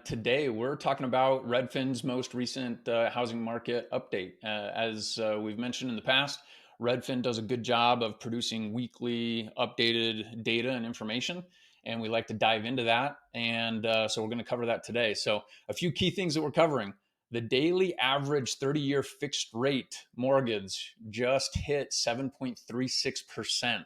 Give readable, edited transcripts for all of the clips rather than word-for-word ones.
Today, we're talking about Redfin's most recent housing market update. As we've mentioned in the past, Redfin does a good job of producing weekly updated data and information, and we like to dive into that. And so we're going to cover that today. So, a few key things that we're covering: the daily average 30-year fixed rate mortgage just hit 7.36%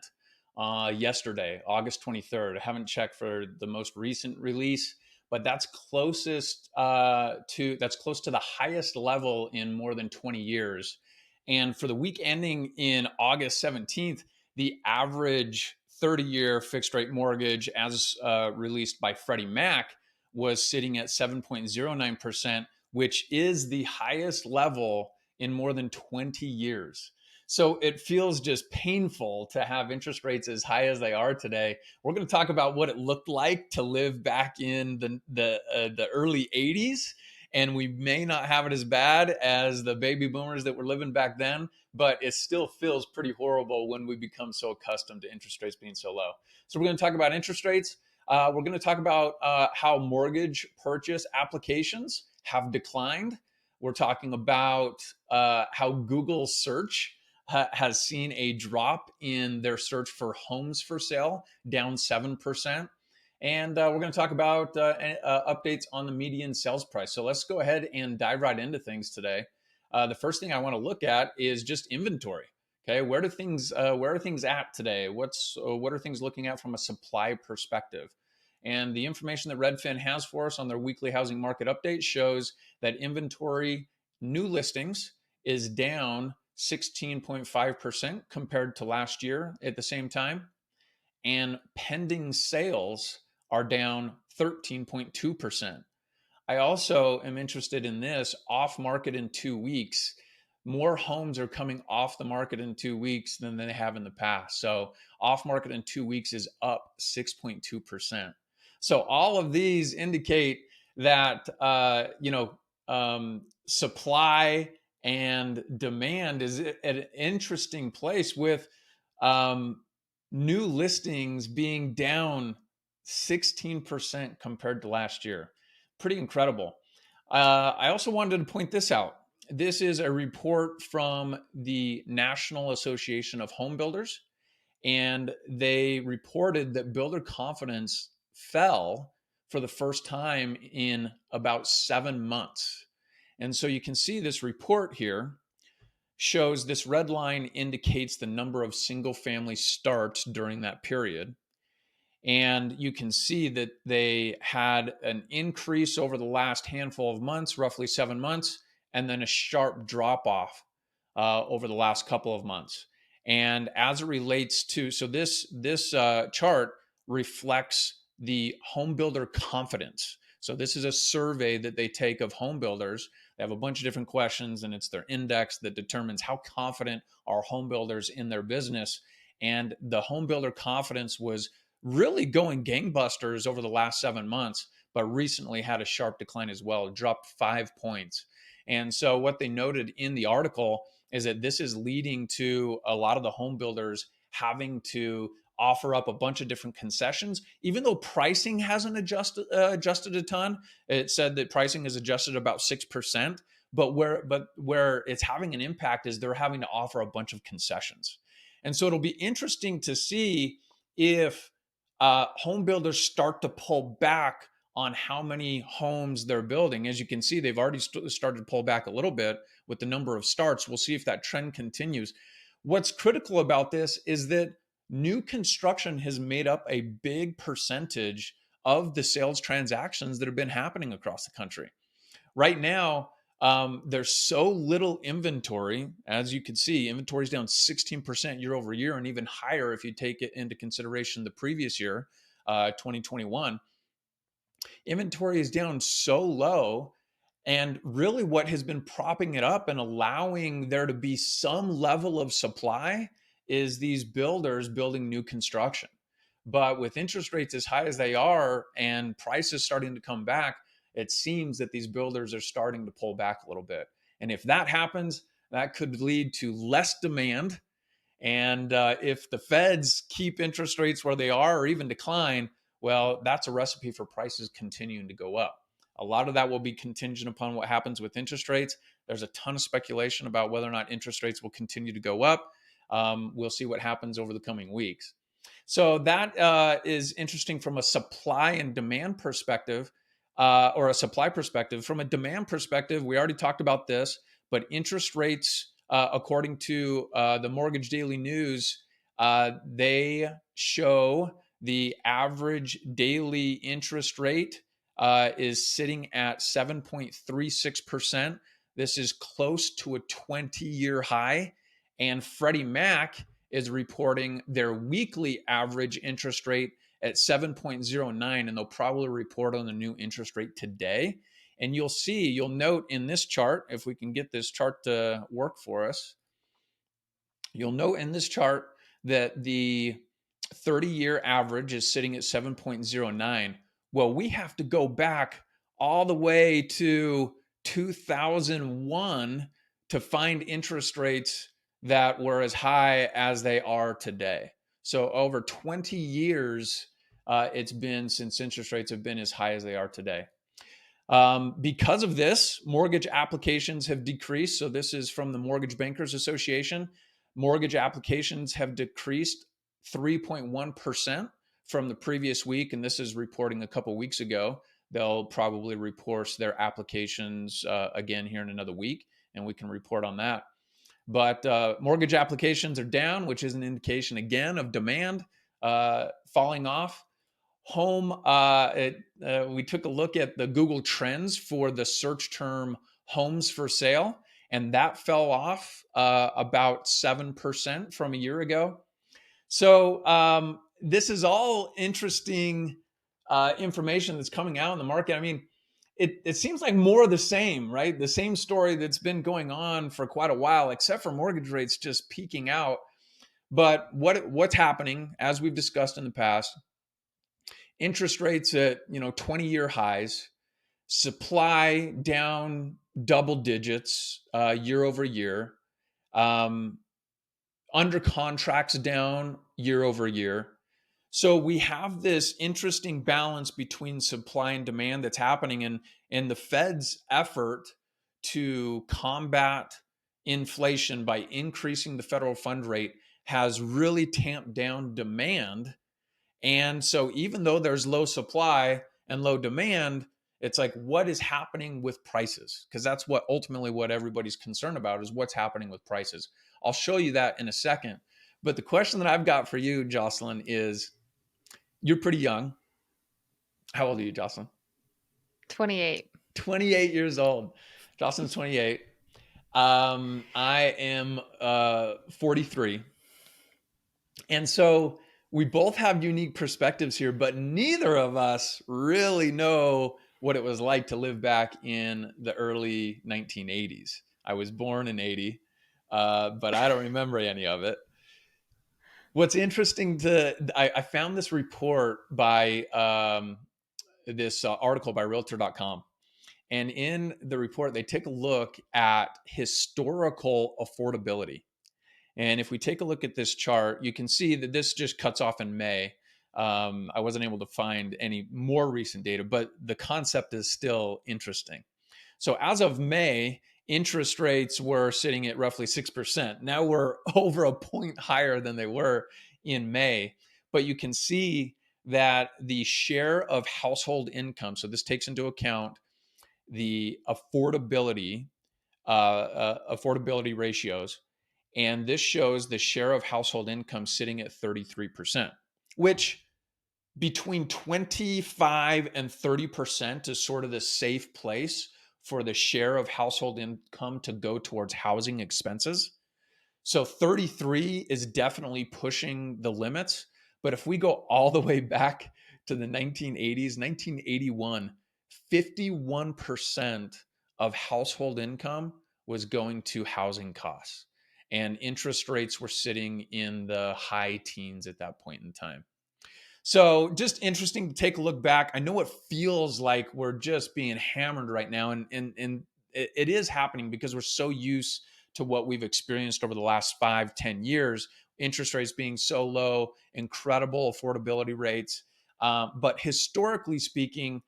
yesterday, August 23rd. I haven't checked for the most recent release, but that's close to the highest level in more than 20 years. And for the week ending in August 17th, the average 30-year fixed rate mortgage, as released by Freddie Mac, was sitting at 7.09%, which is the highest level in more than 20 years. So it feels just painful to have interest rates as high as they are today. We're going to talk about what it looked like to live back in the early 80s, and we may not have it as bad as the baby boomers that were living back then, but it still feels pretty horrible when we become so accustomed to interest rates being so low. So we're going to talk about interest rates. We're going to talk about how mortgage purchase applications have declined. We're talking about how Google search has seen a drop in their search for homes for sale, down 7%. And we're going to talk about updates on the median sales price. So let's go ahead and dive right into things today. The first thing I want to look at is just inventory. Okay, where are things at today? What are things looking at from a supply perspective? And the information that Redfin has for us on their weekly housing market update shows that inventory new listings is down 16.5% compared to last year at the same time. And pending sales are down 13.2%. I also am interested in this off market in 2 weeks. More homes are coming off the market in 2 weeks than they have in the past. So, off market in 2 weeks is up 6.2%. So, all of these indicate that, supply and demand is at an interesting place with um, new listings being down 16% compared to last year. Pretty incredible. I also wanted to point this out. This is a report from the National Association of Home Builders, and they reported that builder confidence fell for the first time in about 7 months. And so you can see this report here shows this red line indicates the number of single family starts during that period. And you can see that they had an increase over the last handful of months, roughly 7 months, and then a sharp drop off over the last couple of months. And as it relates to, so this chart reflects the home builder confidence. So this is a survey that they take of home builders. They have a bunch of different questions, and it's their index that determines how confident are home builders in their business. And the home builder confidence was really going gangbusters over the last 7 months, but recently had a sharp decline as well. It dropped 5 points. And so, what they noted in the article is that this is leading to a lot of the home builders having to offer up a bunch of different concessions, even though pricing hasn't adjusted a ton. It said that pricing is adjusted about 6%, but where it's having an impact is they're having to offer a bunch of concessions. And so it'll be interesting to see if home builders start to pull back on how many homes they're building. As you can see, they've already started to pull back a little bit with the number of starts. We'll see if that trend continues. What's critical about this is that new construction has made up a big percentage of the sales transactions that have been happening across the country. Right now, there's so little inventory. As you can see, inventory is down 16% year over year, and even higher if you take it into consideration the previous year, 2021. Inventory is down so low. And really, what has been propping it up and allowing there to be some level of supply is these builders building new construction. But with interest rates as high as they are and prices starting to come back, it seems that these builders are starting to pull back a little bit. And if that happens, that could lead to less demand. And if the feds keep interest rates where they are or even decline, well, that's a recipe for prices continuing to go up. A lot of that will be contingent upon what happens with interest rates. There's a ton of speculation about whether or not interest rates will continue to go up. We'll see what happens over the coming weeks. So that is interesting from a supply and demand perspective, or a supply perspective. From a demand perspective, we already talked about this, but interest rates, according to the Mortgage Daily News, they show the average daily interest rate is sitting at 7.36%. This is close to a 20-year high. And Freddie Mac is reporting their weekly average interest rate at 7.09, and they'll probably report on the new interest rate today. And you'll note in this chart, if we can get this chart to work for us, you'll note in this chart that the 30-year average is sitting at 7.09. Well, we have to go back all the way to 2001 to find interest rates that were as high as they are today. So over 20 years, it's been since interest rates have been as high as they are today. Because of this, mortgage applications have decreased. So this is from the Mortgage Bankers Association. Mortgage applications have decreased 3.1% from the previous week. And this is reporting a couple weeks ago. They'll probably report their applications again here in another week, and we can report on that. But mortgage applications are down, which is an indication again of demand falling off. Home, we took a look at the Google Trends for the search term homes for sale, and that fell off about 7% from a year ago. So this is all interesting information that's coming out in the market. I mean, it seems like more of the same, right? The same story that's been going on for quite a while, except for mortgage rates just peaking out. But what's happening, as we've discussed in the past, interest rates at 20-year highs, supply down double digits year over year, under contracts down year over year. So we have this interesting balance between supply and demand that's happening, and the Fed's effort to combat inflation by increasing the federal fund rate has really tamped down demand. And so even though there's low supply and low demand, it's like, what is happening with prices? Because that's what everybody's concerned about, is what's happening with prices. I'll show you that in a second. But the question that I've got for you, Jocelyn, is, you're pretty young. How old are you, Jocelyn? 28. 28 years old. Jocelyn's 28. I am 43. And so we both have unique perspectives here, but neither of us really know what it was like to live back in the early 1980s. I was born in 80, but I don't remember any of it. What's interesting I found this report by this article by Realtor.com. And in the report, they take a look at historical affordability. And if we take a look at this chart, you can see that this just cuts off in May. I wasn't able to find any more recent data, but the concept is still interesting. So as of May, interest rates were sitting at roughly 6%. Now we're over a point higher than they were in May. But you can see that the share of household income, so this takes into account the affordability ratios, and this shows the share of household income sitting at 33%, which between 25 and 30% is sort of the safe place for the share of household income to go towards housing expenses. So 33 is definitely pushing the limits. But if we go all the way back to the 1980s, 1981, 51% of household income was going to housing costs. And interest rates were sitting in the high teens at that point in time. So just interesting to take a look back. I know it feels like we're just being hammered right now, and it is happening because we're so used to what we've experienced over the last 5-10 years, interest rates being so low, incredible affordability rates. But historically speaking,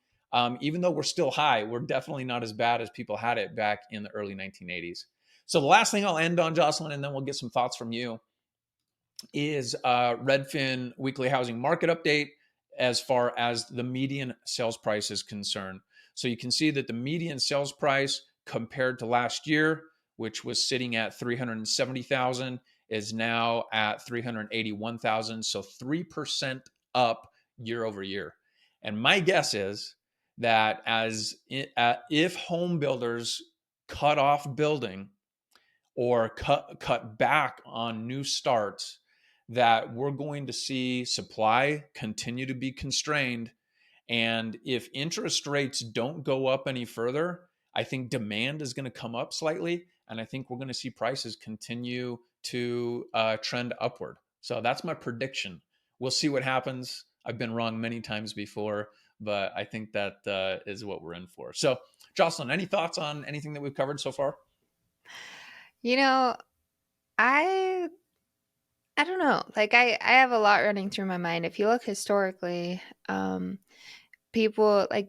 Even though we're still high, we're definitely not as bad as people had it back in the early 1980s. So the last thing I'll end on, Jocelyn, and then we'll get some thoughts from you, is Redfin weekly housing market update as far as the median sales price is concerned. So you can see that the median sales price compared to last year, which was sitting at 370,000, is now at 381,000. So 3% up year over year. And my guess is that if home builders cut off building or cut back on new starts, that we're going to see supply continue to be constrained. And if interest rates don't go up any further, I think demand is going to come up slightly. And I think we're going to see prices continue to trend upward. So that's my prediction. We'll see what happens. I've been wrong many times before, but I think that is what we're in for. So, Jocelyn, any thoughts on anything that we've covered so far? You know, I I don't know. Like I have a lot running through my mind. If you look historically, people like,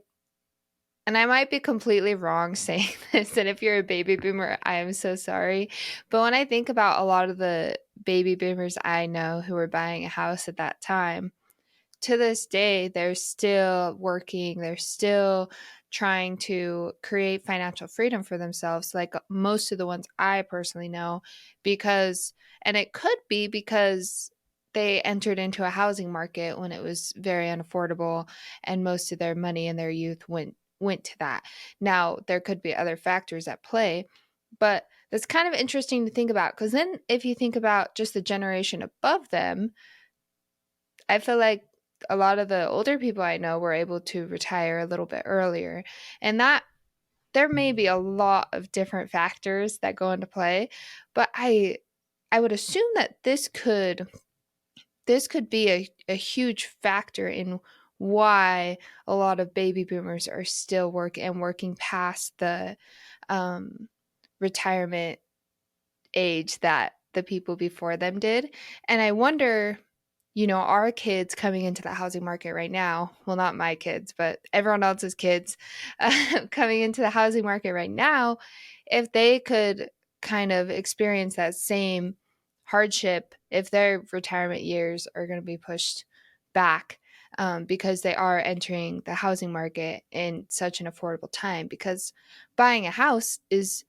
and I might be completely wrong saying this, and if you're a baby boomer, I am so sorry. But when I think about a lot of the baby boomers I know who were buying a house at that time, to this day, they're still working. They're still trying to create financial freedom for themselves, like most of the ones I personally know, because, and it could be because they entered into a housing market when it was very unaffordable and most of their money and their youth went to that. Now, there could be other factors at play, but that's kind of interesting to think about, because then if you think about just the generation above them, I feel like a lot of the older people I know were able to retire a little bit earlier. And that there may be a lot of different factors that go into play, but I would assume that this could be a huge factor in why a lot of baby boomers are still working past the um, retirement age that the people before them did. And I wonder, our kids coming into the housing market right now, well, not my kids, but everyone else's kids coming into the housing market right now, if they could kind of experience that same hardship, if their retirement years are going to be pushed back, because they are entering the housing market in such an affordable time. Because buying a house is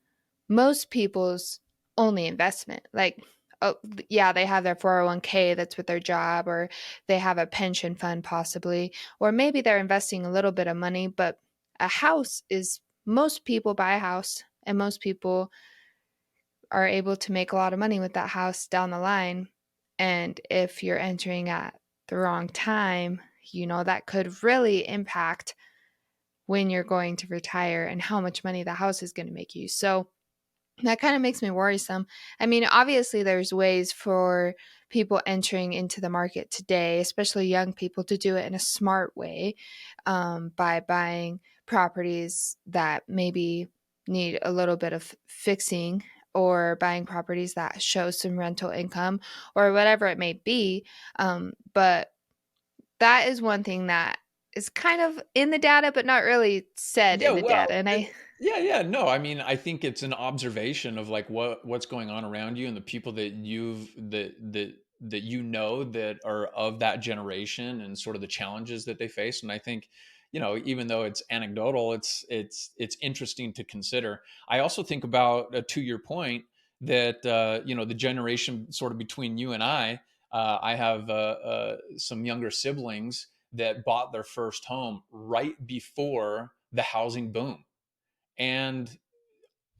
most people's only investment. Like, oh, yeah, they have their 401k that's with their job, or they have a pension fund possibly, or maybe they're investing a little bit of money, but a house is, most people buy a house and most people are able to make a lot of money with that house down the line. And if you're entering at the wrong time, that could really impact when you're going to retire and how much money the house is going to make you. So that kind of makes me worrisome. I mean, obviously, there's ways for people entering into the market today, especially young people, to do it in a smart way, by buying properties that maybe need a little bit of fixing, or buying properties that show some rental income, or whatever it may be. But that is one thing that is kind of in the data, but not really said Yeah, in the well, data. And yeah. No, I mean, I think it's an observation of like what's going on around you and the people that you know that are of that generation and sort of the challenges that they face. And I think, even though it's anecdotal, it's interesting to consider. I also think about, to your point, that the generation sort of between you and I have some younger siblings that bought their first home right before the housing boom. And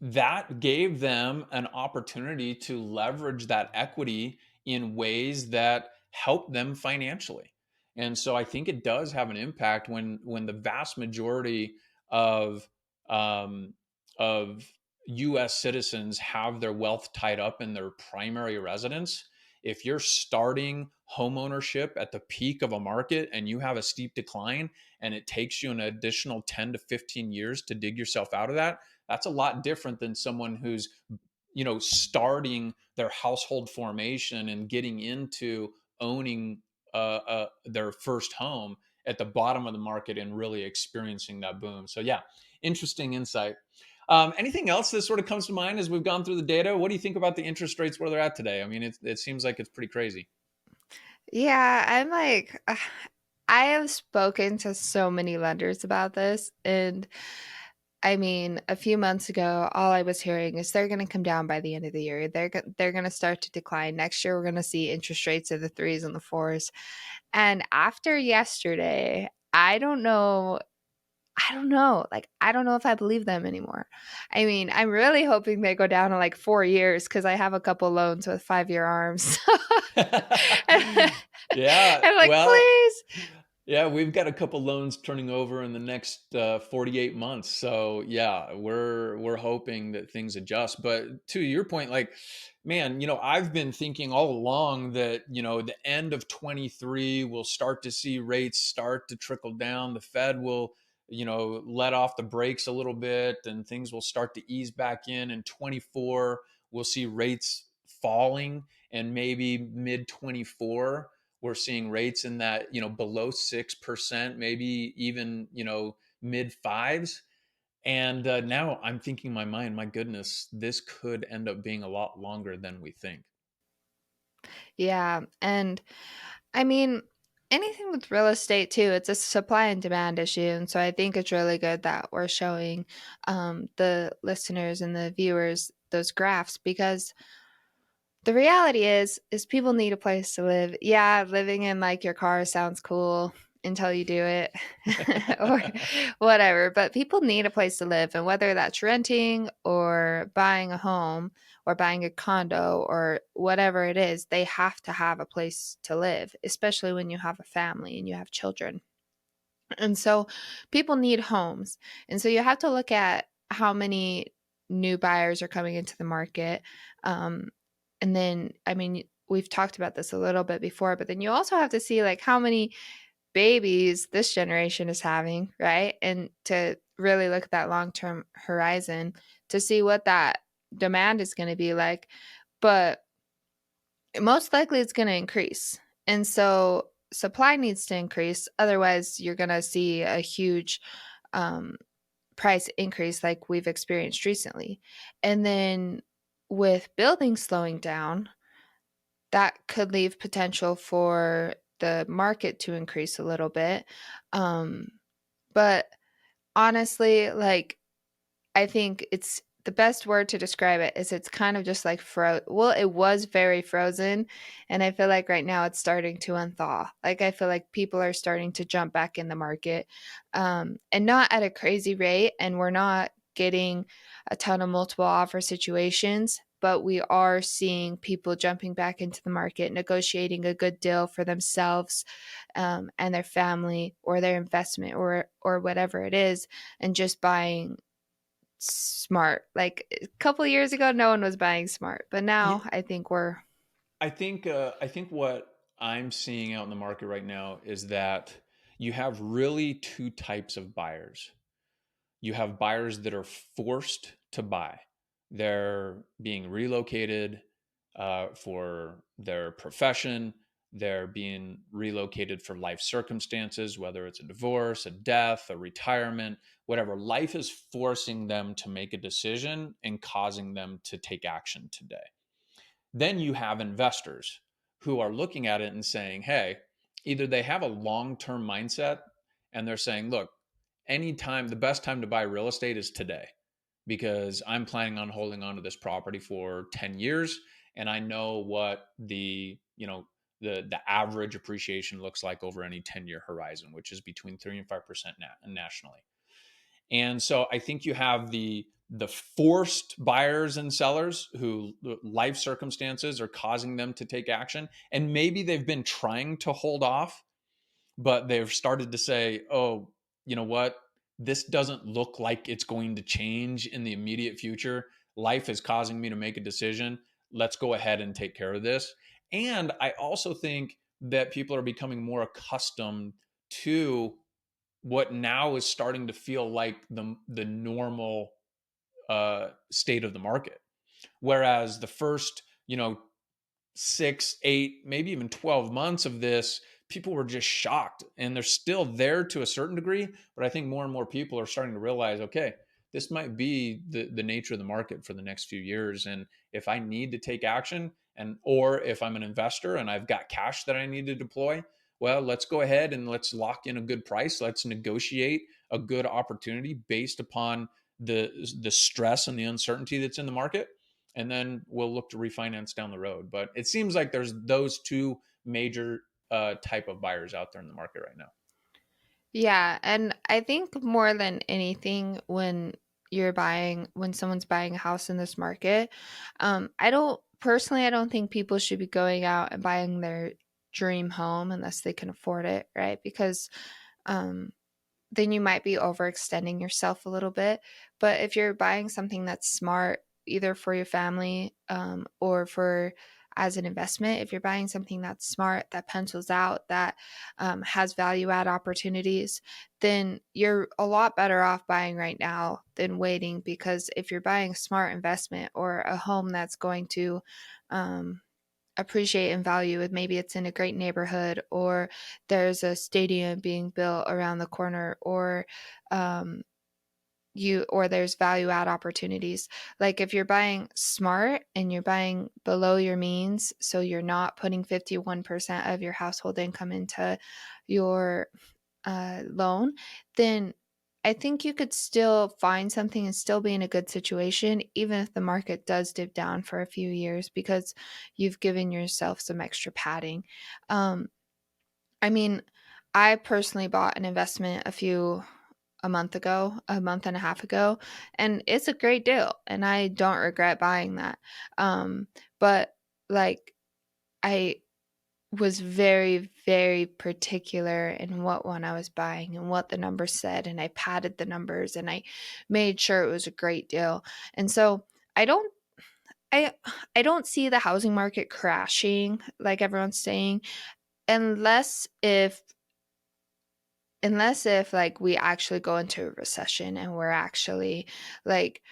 that gave them an opportunity to leverage that equity in ways that help them financially. And so I think it does have an impact when the vast majority of um, of U.S. citizens have their wealth tied up in their primary residence. If you're starting home ownership at the peak of a market and you have a steep decline, and it takes you an additional 10 to 15 years to dig yourself out of that, that's a lot different than someone who's starting their household formation and getting into owning their first home at the bottom of the market and really experiencing that boom. So yeah, interesting insight. Anything else that sort of comes to mind as we've gone through the data? What do you think about the interest rates where they're at today? I mean, it seems like it's pretty crazy. Yeah, I'm like, I have spoken to so many lenders about this, and I mean, a few months ago, all I was hearing is they're going to come down by the end of the year. They're going to start to decline. Next year, we're going to see interest rates of the threes and the fours. And after yesterday, I don't know. I don't know. Like, I don't know if I believe them anymore. I mean, I'm really hoping they go down to like 4 years because I have a couple loans with 5 year arms. Yeah, I'm like, well, please. yeah, we've got a couple loans turning over in the next 48 months. So yeah, we're hoping that things adjust. But to your point, like, man, I've been thinking all along that, the end of 23 we'll start to see rates start to trickle down. The Fed will, let off the brakes a little bit and things will start to ease back in. In 24, we'll see rates falling, and maybe mid 24 we're seeing rates in that, below 6%, maybe even, mid fives. And now I'm thinking in my mind, my goodness, this could end up being a lot longer than we think. Yeah. And I mean, anything with real estate too, it's a supply and demand issue. And so I think it's really good that we're showing the listeners and the viewers those graphs because the reality is people need a place to live. Yeah, living in like your car sounds cool until you do it or whatever, but people need a place to live, and whether that's renting or buying a home or buying a condo or whatever it is, they have to have a place to live, especially when you have a family and you have children. And so people need homes. And so you have to look at how many new buyers are coming into the market. Um, and then, I mean, we've talked about this a little bit before, but then you also have to see like how many babies this generation is having, right? And to really look at that long term horizon to see what that demand is going to be like. But most likely it's going to increase. And so supply needs to increase. Otherwise, you're going to see a huge um, price increase like we've experienced recently. And then with buildings slowing down, that could leave potential for the market to increase a little bit. Um, but honestly, like I think it's the best word to describe it is it's kind of just like well, it was very frozen, and I feel like right now it's starting to unthaw. Like I feel like people are starting to jump back in the market, and not at a crazy rate, and we're not getting a ton of multiple offer situations, but we are seeing people jumping back into the market, negotiating a good deal for themselves, and their family or their investment or whatever it is, and just buying smart. Like a couple of years ago, no one was buying smart, but Yeah, now I think we're I think what I'm seeing out in the market right now is that you have really two types of buyers. You have buyers that are forced to buy. They're being relocated for their profession. They're being relocated for life circumstances, whether it's a divorce, a death, a retirement, whatever. Life is forcing them to make a decision and causing them to take action today. Then you have investors who are looking at it and saying, hey, either they have a long term mindset and they're saying, look, anytime, the best time to buy real estate is today because I'm planning on holding on to this property for 10 years and I know what the average appreciation looks like over any 10-year horizon, which is between 3 and 5% nationally. And so I think you have the forced buyers and sellers who life circumstances are causing them to take action, and maybe they've been trying to hold off, but they've started to say, "Oh, you know what? This doesn't look like it's going to change in the immediate future. Life is causing me to make a decision. Let's go ahead and take care of this." And I also think that people are becoming more accustomed to what now is starting to feel like the normal state of the market. Whereas the first, 6, 8, maybe even 12 months of this, people were just shocked, and they're still there to a certain degree. But I think more and more people are starting to realize, okay, this might be the nature of the market for the next few years. And if I need to take action, and or if I'm an investor and I've got cash that I need to deploy, well, let's go ahead and let's lock in a good price. Let's negotiate a good opportunity based upon the stress and the uncertainty that's in the market, and then we'll look to refinance down the road. But it seems like there's those two major type of buyers out there in the market right now. Yeah, and I think more than anything, when someone's buying a house in this market, I don't think people should be going out and buying their dream home unless they can afford it, right? Because um, then you might be overextending yourself a little bit. But if you're buying something that's smart, either for your family or for as an investment, if you're buying something that's smart, that pencils out, that has value add opportunities, then you're a lot better off buying right now than waiting. Because if you're buying a smart investment or a home that's going to um, appreciate and value it. Maybe it's in a great neighborhood, or there's a stadium being built around the corner, or um, or there's value add opportunities. Like if you're buying smart and you're buying below your means, so you're not putting 51% of your household income into your loan, then I think you could still find something and still be in a good situation, even if the market does dip down for a few years, because you've given yourself some extra padding. Um, I mean, I personally bought an investment a month and a half ago, and it's a great deal, and I don't regret buying that. But like, I was very, very particular in what one I was buying and what the numbers said, and I padded the numbers and I made sure it was a great deal. And so I don't I I don't see the housing market crashing like everyone's saying, unless if like we actually go into a recession and we're actually like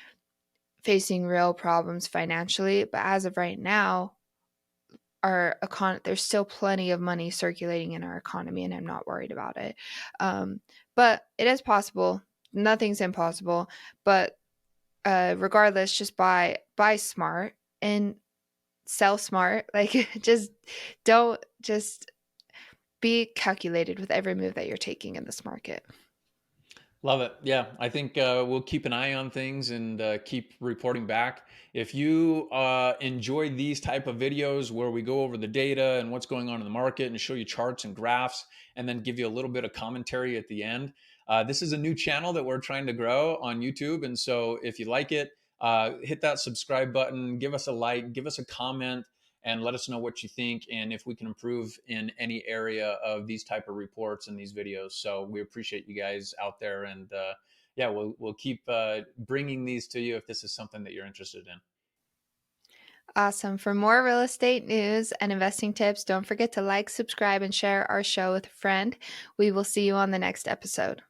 facing real problems financially. But as of right now, there's still plenty of money circulating in our economy, and I'm not worried about it. Um, but it is possible. Nothing's impossible. But regardless, just buy smart and sell smart. Like just be calculated with every move that you're taking in this market. Love it. Yeah, I think we'll keep an eye on things and keep reporting back. If you enjoy these type of videos where we go over the data and what's going on in the market and show you charts and graphs, and then give you a little bit of commentary at the end, this is a new channel that we're trying to grow on YouTube. And so if you like it, hit that subscribe button, give us a like, give us a comment, and let us know what you think and if we can improve in any area of these type of reports and these videos. So we appreciate you guys out there, and yeah, we'll keep bringing these to you if this is something that you're interested in. Awesome. For more real estate news and investing tips, don't forget to like, subscribe, and share our show with a friend. We will see you on the next episode.